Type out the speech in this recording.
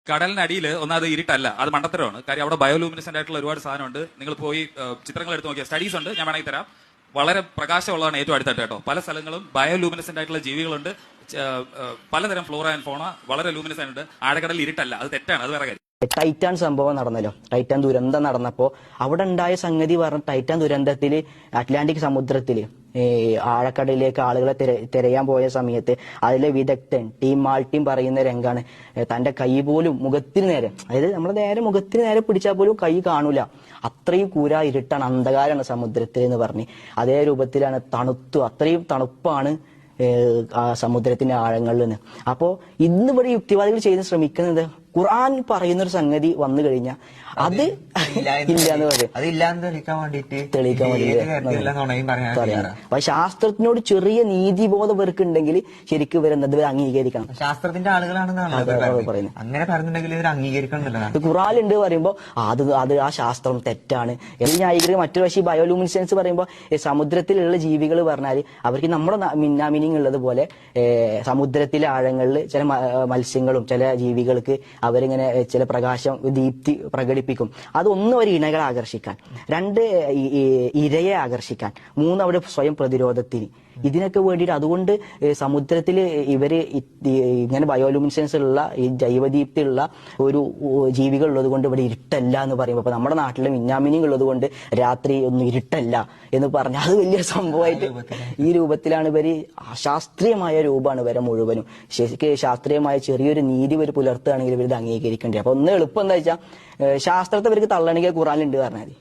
കടലിനടിയിൽ ഒന്നാമത് ഇരുട്ടല്ല, അത് മണ്ടത്തരമാണ്. കാര്യം അവിടെ ബയോലൂമിനസെന്റ് ആയിട്ടുള്ള ഒരുപാട് സാധനമുണ്ട്. നിങ്ങൾ പോയി ചിത്രങ്ങൾ എടുത്ത് നോക്കിയാൽ സ്റ്റഡീസ് ഉണ്ട്, ഞാൻ വേണമെങ്കിൽ തരാം. വളരെ പ്രകാശമുള്ളതാണ് ഏറ്റവും അടുത്തായിട്ട് കേട്ടോ. പല സ്ഥലങ്ങളും ബയോലൂമിനസെന്റ് ആയിട്ടുള്ള ജീവികളുണ്ട്, പലതരം ഫ്ലോറ ആൻഡ് ഫോണ വളരെ ലൂമിനസെന്റ് ഉണ്ട്. ആഴക്കടലിൽ ഇരുട്ടല്ല, അത് തെറ്റാണ്, അത് വേറെ കാര്യം. ടൈറ്റാൻ സംഭവം നടന്നല്ലോ, ടൈറ്റാൻ ദുരന്തം നടന്നപ്പോ അവിടെ ഉണ്ടായ സംഗതി പറഞ്ഞ ടൈറ്റാൻ ദുരന്തത്തില് അറ്റ്ലാന്റിക് സമുദ്രത്തില് ആഴക്കടലിലേക്ക് ആളുകളെ തിരയാൻ പോയ സമയത്ത് അതിലെ വിദഗ്ധൻ ടീം മാൾട്ടീം പറയുന്ന രംഗാണ്, തന്റെ കൈ പോലും മുഖത്തിന് നേരെ, അതായത് നമ്മളെ നേരെ മുഖത്തിന് നേരെ പിടിച്ചാൽ പോലും കൈ കാണൂല, അത്രയും കൂരാ ഇരുട്ടാണ്, അന്ധകാരാണ് സമുദ്രത്തിൽ എന്ന് പറഞ്ഞ് അതേ രൂപത്തിലാണ് അത്രയും തണുപ്പാണ് സമുദ്രത്തിന്റെ ആഴങ്ങളിൽ നിന്ന്. അപ്പോ ഇന്നിവിടെ യുക്തിവാദികൾ ചെയ്യാൻ ശ്രമിക്കുന്നത് ഖുർആൻ പറയുന്ന ഒരു സംഗതി വന്നു കഴിഞ്ഞാൽ അത് ഇല്ലാന്ന് പറയും, തെളിയിക്കാൻ പറയാം. അപ്പൊ ശാസ്ത്രത്തിനോട് ചെറിയ നീതിബോധം ഇവർക്ക് ഉണ്ടെങ്കിൽ ശരിക്കും ഇവരെന്നത് അംഗീകരിക്കണം. ശാസ്ത്രത്തിന്റെ ആളുകളാണെന്നാണ് പറയുന്നത്. അങ്ങനെ പറഞ്ഞിട്ടുണ്ടെങ്കിൽ ഇവർ അംഗീകരിക്കണം. ഖുർആൻ ഉണ്ട് പറയുമ്പോൾ അത് ആ ശാസ്ത്രം തെറ്റാണ് എന്ന് ന്യായീകരിക്കുക. മറ്റൊരു പക്ഷേ ബയോലൂമിനസെൻസ് പറയുമ്പോൾ സമുദ്രത്തിലുള്ള ജീവികൾ പറഞ്ഞാൽ അവർക്ക് നമ്മുടെ മിന്നാമിനിങ് ഉള്ളതുപോലെ സമുദ്രത്തിലെ ആഴങ്ങളിൽ ചില മത്സ്യങ്ങളും ചില ജീവികൾക്ക് അവരിങ്ങനെ ചില പ്രകാശം ദീപ്തി പ്രകടിപ്പിക്കും. അതൊന്നും ഒരു ഇണകളെ ആകർഷിക്കാൻ, രണ്ട് ഇരയെ ആകർഷിക്കാൻ, മൂന്ന് അവിടെ സ്വയം പ്രതിരോധത്തിന്, ഇതിനൊക്കെ വേണ്ടിയിട്ട്. അതുകൊണ്ട് സമുദ്രത്തിൽ ഇവര് ഇങ്ങനെ ബയോലൂമിനസെൻസ് ഉള്ള ഈ ജൈവദീപ്തി ഉള്ള ഒരു ജീവികൾ ഉള്ളത് കൊണ്ട് ഇവിടെ ഇരുട്ടല്ല എന്ന് പറയുമ്പോൾ, ഇപ്പൊ നമ്മുടെ നാട്ടിലെ മിന്നാമിനിങ് ഉള്ളത് കൊണ്ട് രാത്രി ഒന്നും ഇരുട്ടല്ല എന്ന് പറഞ്ഞാൽ അത് വലിയ സംഭവമായിട്ട് ഈ രൂപത്തിലാണ് ഇവര് ശാസ്ത്രീയമായ രൂപമാണ് ഇവരെ മുഴുവനും. ശരിക്കും ശാസ്ത്രീയമായ ചെറിയൊരു നീതി ഇവർ പുലർത്തുകയാണെങ്കിൽ ഇവർ ഇത് അംഗീകരിക്കേണ്ടത്. അപ്പൊ ഒന്ന് എളുപ്പം എന്താ വെച്ചാൽ ശാസ്ത്രത്തെ ഇവർക്ക് തള്ളണമെങ്കിൽ ഖുർആനിലുണ്ട് പറഞ്ഞാൽ മതി.